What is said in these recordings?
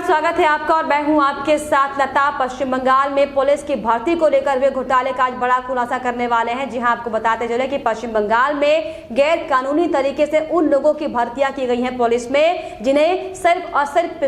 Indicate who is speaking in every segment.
Speaker 1: स्वागत है आपका और मैं हूं आपके साथ लता। पश्चिम बंगाल में पुलिस की भर्ती को लेकर हुए घोटाले का आज बड़ा खुलासा करने वाले हैं। जी हां, आपको बताते चले कि पश्चिम बंगाल में गैर कानूनी तरीके से उन लोगों की भर्तियां की गई हैं पुलिस में जिन्हें सिर्फ और सिर्फ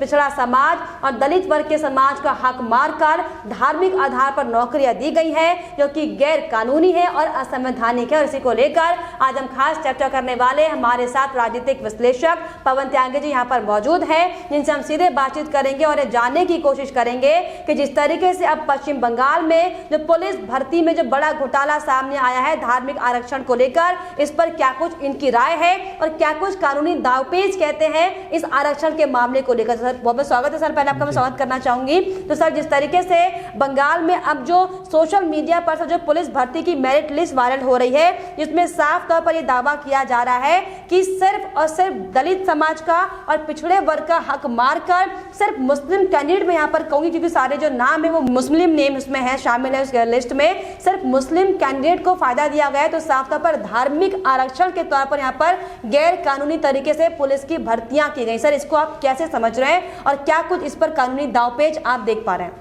Speaker 1: पिछड़ा समाज और दलित वर्ग के समाज का हक मारकर धार्मिक आधार पर नौकरियां दी गई है, जो कि गैर कानूनी है और असंवैधानिक है। और इसी को लेकर आज हम खास चर्चा करने वाले। हमारे साथ राजनीतिक विश्लेषक पवन त्यागी जी यहाँ पर मौजूद है, जिनसे हम सीधे बातचीत करेंगे और जानने की कोशिश करेंगे कि जिस तरीके से अब पश्चिम बंगाल में जो पुलिस भर्ती में जो बड़ा घोटाला सामने आया है धार्मिक आरक्षण को लेकर, इस पर क्या कुछ इनकी राय है और क्या कुछ कानूनी दावपेच कहते हैं इस आरक्षण के मामले को लेकर। सर बहुत बहुत स्वागत है। सर पहले आपका मैं स्वागत करना चाहूंगी। तो सर, जिस तरीके से बंगाल में अब जो सोशल मीडिया पर जो पुलिस भर्ती की मेरिट लिस्ट वायरल हो रही है, जिसमें साफ तौर पर यह दावा किया जा रहा है कि सिर्फ और सिर्फ दलित समाज का और पिछड़े वर्ग का हक मारकर सिर्फ मुस्लिम कैंडिडेट में यहाँ पर कहूंगी, क्योंकि सारे जो नाम है वो मुस्लिम नेम उसमें है, शामिल है उस लिस्ट में, सिर्फ मुस्लिम कैंडिडेट को फायदा दिया गया है। तो साफ तौर पर धार्मिक आरक्षण के तौर पर यहाँ पर गैर कानूनी तरीके से पुलिस की भर्तियां की गई। सर, इसको आप कैसे समझ रहे हैं और क्या कुछ इस पर कानूनी दावपेच आप देख पा रहे हैं?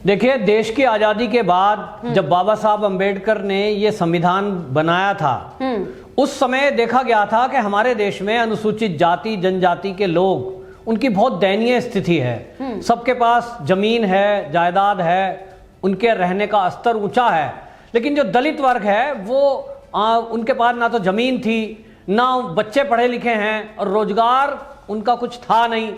Speaker 2: देखिए, देश की आजादी के बाद जब बाबा साहब अंबेडकर ने ये संविधान बनाया था, उस समय देखा गया था कि हमारे देश में अनुसूचित जाति जनजाति के लोग, उनकी बहुत दयनीय स्थिति है। सबके पास जमीन है, जायदाद है, उनके रहने का स्तर ऊंचा है, लेकिन जो दलित वर्ग है वो उनके पास ना तो जमीन थी, ना बच्चे पढ़े लिखे हैं और रोजगार उनका कुछ था नहीं।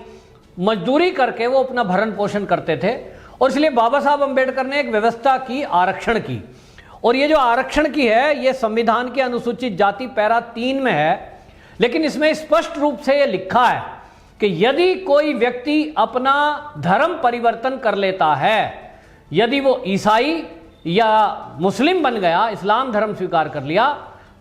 Speaker 2: मजदूरी करके वो अपना भरण पोषण करते थे और इसलिए बाबा साहब अंबेडकर ने एक व्यवस्था की, आरक्षण की। और ये जो आरक्षण की है, ये संविधान की अनुसूचित जाति पैरा 3 में है, लेकिन इसमें स्पष्ट रूप से ये लिखा है कि यदि कोई व्यक्ति अपना धर्म परिवर्तन कर लेता है, यदि वो ईसाई या मुस्लिम बन गया, इस्लाम धर्म स्वीकार कर लिया,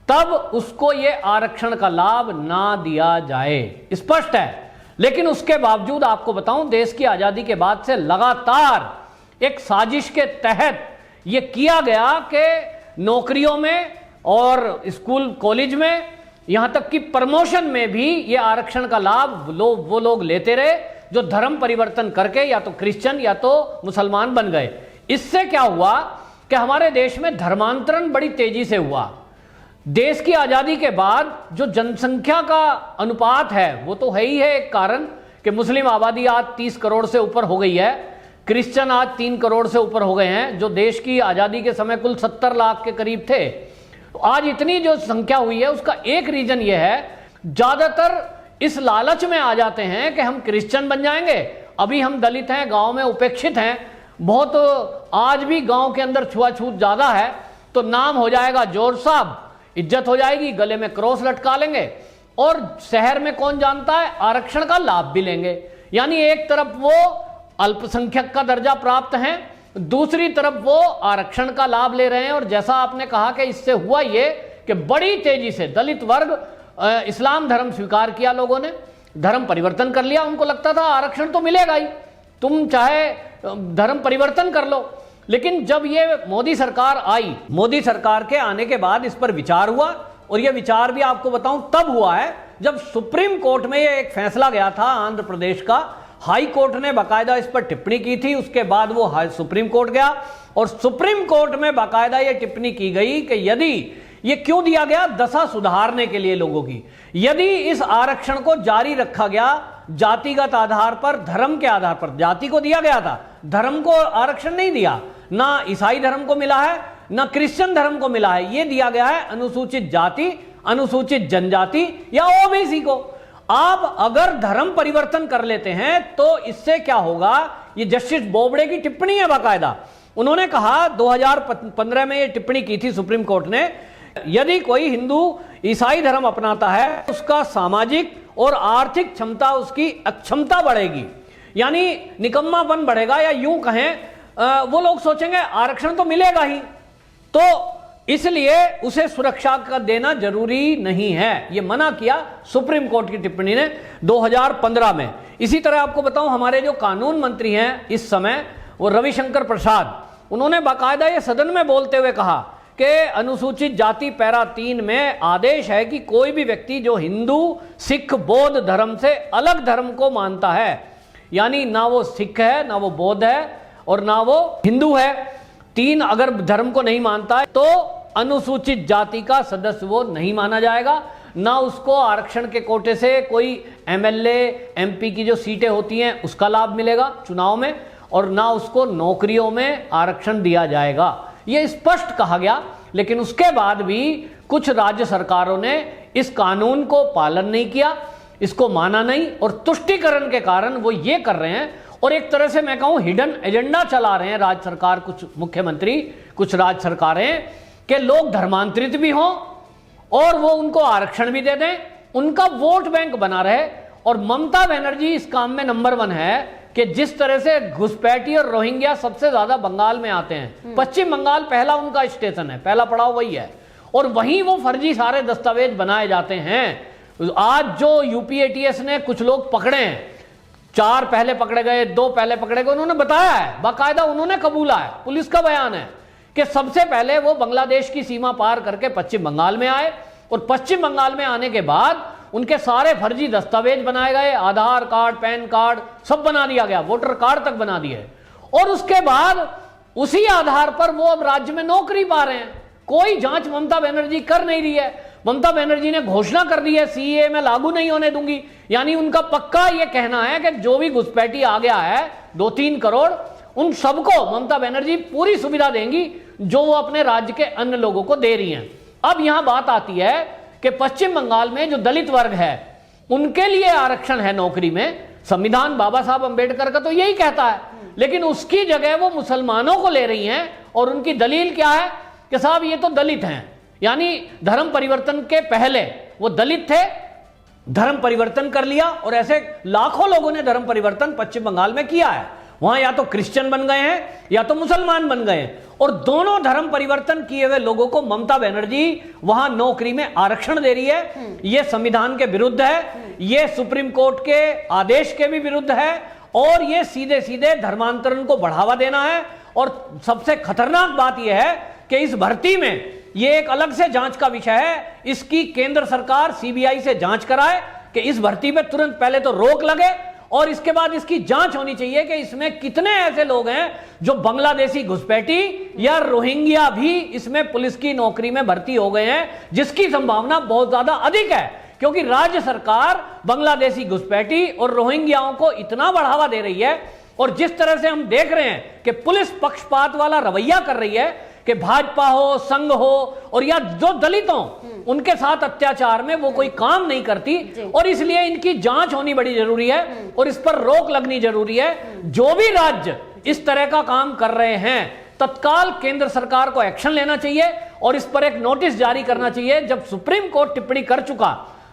Speaker 2: तब उसको ये आरक्षण का लाभ ना दिया जाए। स्पष्ट है। लेकिन उसके बावजूद आपको बताऊं, देश की आजादी के बाद से लगातार एक साजिश के तहत यह किया गया कि नौकरियों में और स्कूल कॉलेज में, यहां तक कि प्रमोशन में भी ये आरक्षण का लाभ वो लोग लेते रहे जो धर्म परिवर्तन करके या तो क्रिश्चियन या तो मुसलमान बन गए। इससे क्या हुआ कि हमारे देश में धर्मांतरण बड़ी तेजी से हुआ। देश की आजादी के बाद जो जनसंख्या का अनुपात है वो तो है ही है एक कारण कि मुस्लिम आबादी आज 30 करोड़ से ऊपर हो गई है, क्रिश्चियन आज 3 करोड़ से ऊपर हो गए हैं, जो देश की आजादी के समय कुल 70 लाख के करीब थे। तो आज इतनी जो संख्या हुई है उसका एक रीजन ये है, ज्यादातर इस लालच में आ जाते हैं कि हम क्रिश्चियन बन जाएंगे, अभी हम दलित हैं, गांव में उपेक्षित हैं, बहुत आज भी गांव के अंदर छुआछूत ज्यादा है, तो नाम हो जाएगा जोर साहब, इज्जत हो जाएगी, गले में क्रॉस लटका लेंगे और शहर में कौन जानता है आरक्षण का लाभ भी लेंगे। यानी एक तरफ वो अल्पसंख्यक का दर्जा प्राप्त हैं, दूसरी तरफ वो आरक्षण का लाभ ले रहे हैं। और जैसा आपने कहा कि इससे हुआ ये कि बड़ी तेजी से दलित वर्ग, इस्लाम धर्म स्वीकार किया, लोगों ने धर्म परिवर्तन कर लिया। उनको लगता था आरक्षण तो मिलेगा ही, तुम चाहे धर्म परिवर्तन कर लो। लेकिन जब ये मोदी सरकार आई, मोदी सरकार के आने के बाद इस पर विचार हुआ, और ये विचार भी आपको बताऊं तब हुआ है जब सुप्रीम कोर्ट में ये एक फैसला गया था आंध्र प्रदेश का। हाई कोर्ट ने बाकायदा इस पर टिप्पणी की थी, उसके बाद वो सुप्रीम कोर्ट गया और सुप्रीम कोर्ट में बाकायदा ये टिप्पणी की गई कि यदि ये क्यों दिया गया, दशा सुधारने के लिए लोगों की, यदि इस आरक्षण को जारी रखा गया जातिगत आधार पर, धर्म के आधार पर, जाति को दिया गया था, धर्म को आरक्षण नहीं दिया, ना ईसाई धर्म को मिला है ना क्रिश्चियन धर्म को मिला है, यह दिया गया है अनुसूचित जाति, अनुसूचित जनजाति या ओबीसी को। आप अगर धर्म परिवर्तन कर लेते हैं तो इससे क्या होगा, ये जस्टिस बोबड़े की टिप्पणी है बाकायदा। उन्होंने कहा 2015 में ये टिप्पणी की थी सुप्रीम कोर्ट ने, यदि कोई हिंदू ईसाई धर्म अपनाता है उसका सामाजिक और आर्थिक क्षमता, उसकी अक्षमता बढ़ेगी, यानी निकम्मापन बढ़ेगा, या यूं कहें वो लोग सोचेंगे आरक्षण तो मिलेगा ही, तो इसलिए उसे सुरक्षा का देना जरूरी नहीं है। यह मना किया सुप्रीम कोर्ट की टिप्पणी ने 2015 में। इसी तरह आपको बताऊं, हमारे जो कानून मंत्री हैं इस समय, वो रविशंकर प्रसाद, उन्होंने बाकायदा ये सदन में बोलते हुए कहा कि अनुसूचित जाति पैरा 3 में आदेश है कि कोई भी व्यक्ति जो हिंदू, सिख, बौद्ध धर्म से अलग धर्म को मानता है यानी ना वो सिख है, ना वो बौद्ध है और ना वो हिंदू है। 3 अगर धर्म को नहीं मानता है तो अनुसूचित जाति का सदस्य वो नहीं माना जाएगा। ना उसको आरक्षण के कोटे से कोई एमएलए एमपी की जो सीटें होती हैं उसका लाभ मिलेगा चुनाव में, और ना उसको नौकरियों में आरक्षण दिया जाएगा। ये स्पष्ट कहा गया। लेकिन उसके बाद भी कुछ राज्य सरकारों ने इस कानून को पालन नहीं किया, इसको माना नहीं, और तुष्टीकरण के कारण वो ये कर रहे हैं। और एक तरह से मैं कहूं हिडन एजेंडा चला रहे हैं राज्य सरकार, कुछ मुख्यमंत्री, कुछ राज्य सरकारें, कि लोग धर्मांतरित भी हों और वो उनको आरक्षण भी दे दें, उनका वोट बैंक बना रहे। और ममता बनर्जी इस काम में नंबर 1 है कि जिस तरह से घुसपैठी और रोहिंग्या सबसे ज्यादा बंगाल में आते हैं, पश्चिम बंगाल पहला उनका स्टेशन है, पहला पड़ाव वही है, और वहीं वो फर्जी सारे दस्तावेज बनाए जाते हैं। आज जो यूपीएटीएस ने कुछ लोग पकड़े हैं, 4 पहले पकड़े गए, 2 पहले पकड़े गए, उन्होंने बताया है, बाकायदा उन्होंने कबूला है, पुलिस का बयान है कि सबसे पहले वो बांग्लादेश की सीमा पार करके पश्चिम बंगाल में आए, और पश्चिम बंगाल में आने के बाद उनके सारे फर्जी दस्तावेज बनाए गए, आधार कार्ड, पैन कार्ड सब बना दिया गया, वोटर कार्ड तक बना दिए, और उसके बाद उसी आधार पर वो अब राज्य में नौकरी पा रहे हैं। कोई जांच ममता बनर्जी कर नहीं रही है। ममता बनर्जी ने घोषणा कर दी है सीएए में लागू नहीं होने दूंगी, यानी उनका पक्का यह कहना है कि जो भी घुसपैठी आ गया है 2-3 करोड़, उन सबको ममता बनर्जी पूरी सुविधा देंगी जो वो अपने राज्य के अन्य लोगों को दे रही हैं। अब यहां बात आती है कि पश्चिम बंगाल में जो दलित वर्ग है उनके लिए आरक्षण है नौकरी में। संविधान बाबा साहब अंबेडकर का तो यही कहता है, लेकिन उसकी जगह वो मुसलमानों को ले रही हैं, और उनकी दलील क्या है कि साहब ये तो दलित हैं, यानी धर्म परिवर्तन के पहले वो दलित थे, धर्म परिवर्तन कर लिया, और ऐसे लाखों लोगों ने धर्म परिवर्तन पश्चिम बंगाल में किया है। वहां या तो क्रिश्चियन बन गए हैं या तो मुसलमान बन गए हैं, और दोनों धर्म परिवर्तन किए हुए लोगों को ममता बनर्जी वहां नौकरी में आरक्षण दे रही है। यह संविधान के विरुद्ध है, यह सुप्रीम कोर्ट के आदेश के भी विरुद्ध है, और यह सीधे सीधे धर्मांतरण को बढ़ावा देना है। और सबसे खतरनाक बात यह है कि इस भर्ती में यह एक अलग से जांच का विषय है, इसकी केंद्र सरकार सीबीआई से जांच कराए कि इस भर्ती में तुरंत पहले तो रोक लगे, और इसके बाद इसकी जांच होनी चाहिए कि इसमें कितने ऐसे लोग हैं जो बांग्लादेशी घुसपैठी या रोहिंग्या भी इसमें पुलिस की नौकरी में भर्ती हो गए हैं, जिसकी संभावना बहुत ज्यादा अधिक है, क्योंकि राज्य सरकार बांग्लादेशी घुसपैठी और रोहिंग्याओं को इतना बढ़ावा दे रही है। और जिस तरह से हम देख रहे हैं कि पुलिस पक्षपात वाला रवैया कर रही है कि भाजपा हो, संघ हो, और या जो दलित हो, उनके साथ अत्याचार में वो कोई काम नहीं करती, और इसलिए इनकी जांच होनी बड़ी जरूरी है और इस पर रोक लगनी जरूरी है। जो भी राज्य इस तरह का काम कर रहे हैं तत्काल केंद्र सरकार को एक्शन लेना चाहिए और इस पर एक नोटिस जारी करना चाहिए। जब सुप्रीम कोर्ट टिप्पणी कर चुका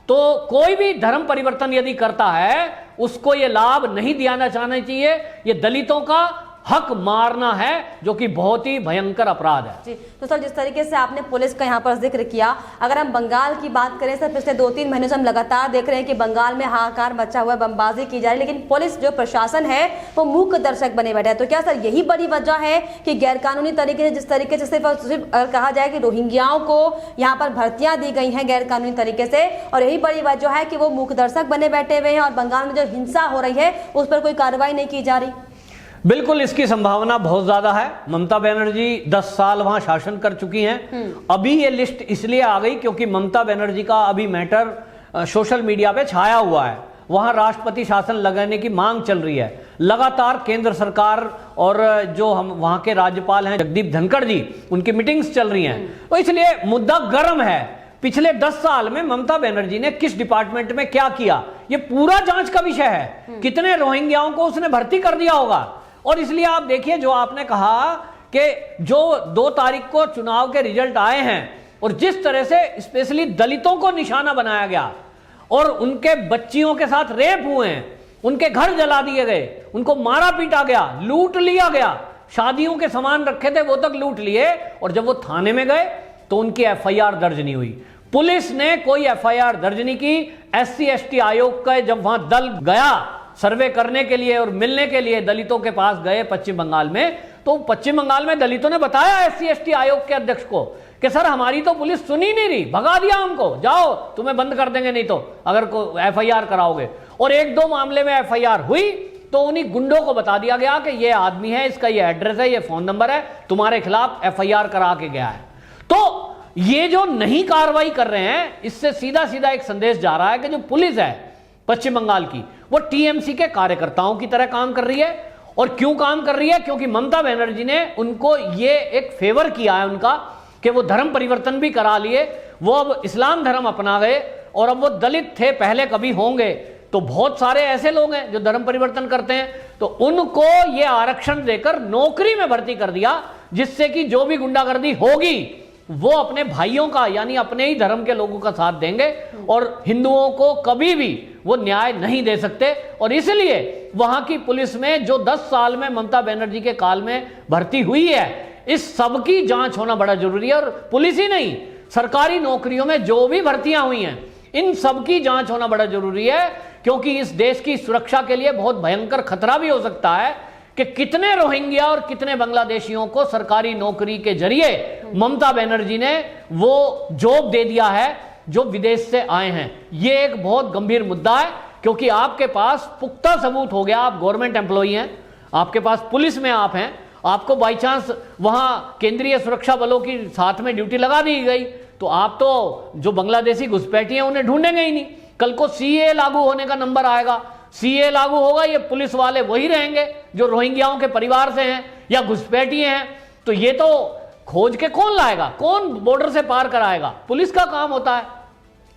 Speaker 2: तो कोई भी धर्म परिवर्तन यदि करता है उसको यह लाभ नहीं दिया जाना चाहिए। यह दलितों का हक मारना है, जो कि बहुत ही भयंकर अपराध है।
Speaker 1: जी, तो सर जिस तरीके से आपने पुलिस का यहाँ पर जिक्र किया, अगर हम बंगाल की बात करें सर, पिछले 2-3 महीनों से हम लगातार देख रहे हैं कि बंगाल में हाहाकार मचा हुआ है, बमबाजी की जा रही है, लेकिन पुलिस जो प्रशासन है वो मूक दर्शक बने बैठा है। तो क्या सर यही बड़ी वजह है कि गैरकानूनी तरीके से, जिस तरीके से सिर्फ अगर कहा जाए कि रोहिंग्याओं को यहाँ पर भर्तियां दी गई हैं गैरकानूनी तरीके से, और यही बड़ी वजह है कि वो मूक दर्शक बने बैठे हुए हैं और बंगाल में जो हिंसा हो रही है उस पर कोई कार्रवाई नहीं की जा रही?
Speaker 2: बिल्कुल, इसकी संभावना बहुत ज्यादा है। ममता बनर्जी 10 साल वहां शासन कर चुकी हैं। अभी ये लिस्ट इसलिए आ गई क्योंकि ममता बनर्जी का अभी मैटर सोशल मीडिया पे छाया हुआ है। वहां राष्ट्रपति शासन लगाने की मांग चल रही है। लगातार केंद्र सरकार और जो हम वहां के राज्यपाल हैं जगदीप धनखड़ जी, उनकी मीटिंग्स चल रही हैं, तो इसलिए मुद्दा गर्म है। पिछले 10 साल में ममता बनर्जी ने किस डिपार्टमेंट में क्या किया, ये पूरा जांच का विषय है। कितने रोहिंग्याओं को उसने भर्ती कर दिया होगा। और इसलिए आप देखिए, जो आपने कहा कि जो 2 तारीख को चुनाव के रिजल्ट आए हैं और जिस तरह से स्पेशली दलितों को निशाना बनाया गया और उनके बच्चियों के साथ रेप हुए हैं, उनके घर जला दिए गए, उनको मारा पीटा गया, लूट लिया गया, शादियों के सामान रखे थे वो तक लूट लिए, और जब वो थाने में गए तो उनकी एफआईआर दर्ज नहीं हुई। पुलिस ने कोई एफआईआर दर्ज नहीं की। SC/ST आयोग का जब वहां दल गया सर्वे करने के लिए और मिलने के लिए दलितों के पास गए पश्चिम बंगाल में, तो पश्चिम बंगाल में दलितों ने बताया SC/ST आयोग के अध्यक्ष को कि सर हमारी तो पुलिस सुनी नहीं रही, भगा दिया हमको, जाओ तुम्हें बंद कर देंगे नहीं तो अगर को FIR कराओगे। और 1-2 मामले में FIR हुई, तो उन्हीं गुंडों को बता दिया गया कि ये आदमी है, इसका ये एड्रेस है, ये फोन नंबर है, तुम्हारे खिलाफ एफआईआर करा के गया है। तो ये जो नहीं कार्रवाई कर रहे हैं, इससे सीधा सीधा एक संदेश जा रहा है कि जो पुलिस है पश्चिम बंगाल की, वो टीएमसी के कार्यकर्ताओं की तरह काम कर रही है। और क्यों काम कर रही है? क्योंकि ममता बनर्जी ने उनको ये एक फेवर किया है उनका कि वो धर्म परिवर्तन भी करा लिए, वो अब इस्लाम धर्म अपना गए, और अब वो दलित थे पहले, कभी होंगे, तो बहुत सारे ऐसे लोग हैं जो धर्म परिवर्तन करते हैं, तो उनको ये आरक्षण देकर नौकरी में भर्ती कर दिया, जिससे कि जो भी गुंडागर्दी होगी वो अपने भाइयों का यानी अपने ही धर्म के लोगों का साथ देंगे, और हिंदुओं को कभी भी वो न्याय नहीं दे सकते। और इसलिए वहां की पुलिस में जो 10 साल में ममता बनर्जी के काल में भर्ती हुई है, इस सब की जांच होना बड़ा जरूरी है। और पुलिस ही नहीं, सरकारी नौकरियों में जो भी भर्तियां हुई हैं, इन सब की जांच होना बड़ा जरूरी है, क्योंकि इस देश की सुरक्षा के लिए बहुत भयंकर खतरा भी हो सकता है कि कितने रोहिंग्या और कितने बांग्लादेशियों को सरकारी नौकरी के जरिए ममता बनर्जी ने वो जॉब दे दिया है जो विदेश से आए हैं। ये एक बहुत गंभीर मुद्दा है, क्योंकि आपके पास पुख्ता सबूत हो गया, आप गवर्नमेंट एम्प्लॉई हैं, आपके पास पुलिस में आप हैं, आपको बाई चांस वहां केंद्रीय सुरक्षा बलों की साथ में ड्यूटी लगा दी गई, तो आप तो जो बांग्लादेशी घुसपैठी हैं उन्हें ढूंढेंगे ही नहीं। कल को सीए लागू होने का नंबर आएगा, सीए लागू होगा, ये पुलिस वाले वही रहेंगे जो रोहिंग्याओं के परिवार से हैं या घुसपैठी हैं, तो ये तो खोज के कौन लाएगा, कौन बॉर्डर से पार कराएगा? पुलिस का काम होता है।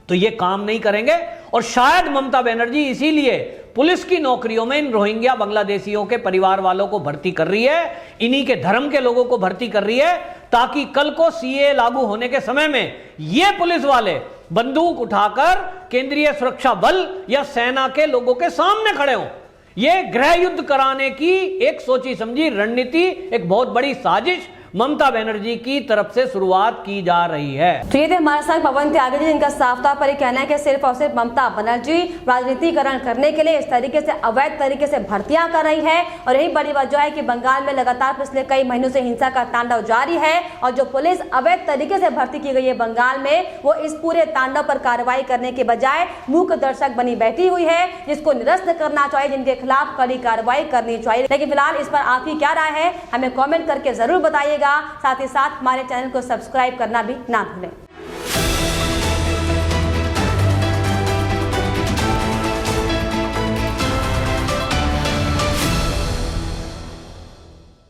Speaker 2: तो ये काम नहीं करेंगे, और शायद ममता बनर्जी इसीलिए पुलिस की नौकरियों में इन रोहिंग्या बांग्लादेशियों के परिवार वालों को भर्ती कर रही है, इन्हीं के धर्म के लोगों को भर्ती कर रही है, ताकि कल को सीए लागू होने के समय में ये पुलिस वाले बंदूक उठाकर केंद्रीय सुरक्षा बल या सेना के लोगों के सामने खड़े हों। ये गृह युद्ध कराने की एक सोची समझी रणनीति, एक बहुत बड़ी साजिश ममता बनर्जी की तरफ से शुरुआत की जा रही है।
Speaker 1: तो ये थे हमारे साथ पवन त्यागी जी, जिनका साफ तौर पर कहना है कि सिर्फ और सिर्फ ममता बनर्जी राजनीतिकरण करने के लिए इस तरीके से अवैध तरीके से भर्तियां कर रही है, और यही बड़ी वजह है कि बंगाल में लगातार पिछले कई महीनों से हिंसा का तांडव जारी है, और जो पुलिस अवैध तरीके से भर्ती की गई है बंगाल में, वो इस पूरे तांडव पर कार्रवाई करने के बजाय मूक दर्शक बनी बैठी हुई है, जिसको निरस्त करना चाहिए, जिनके खिलाफ कड़ी कार्रवाई करनी चाहिए। लेकिन फिलहाल इस पर आपकी क्या राय है, हमें कॉमेंट करके जरूर बताइए। साथ ही साथ हमारे चैनल को सब्सक्राइब करना भी ना भूलें।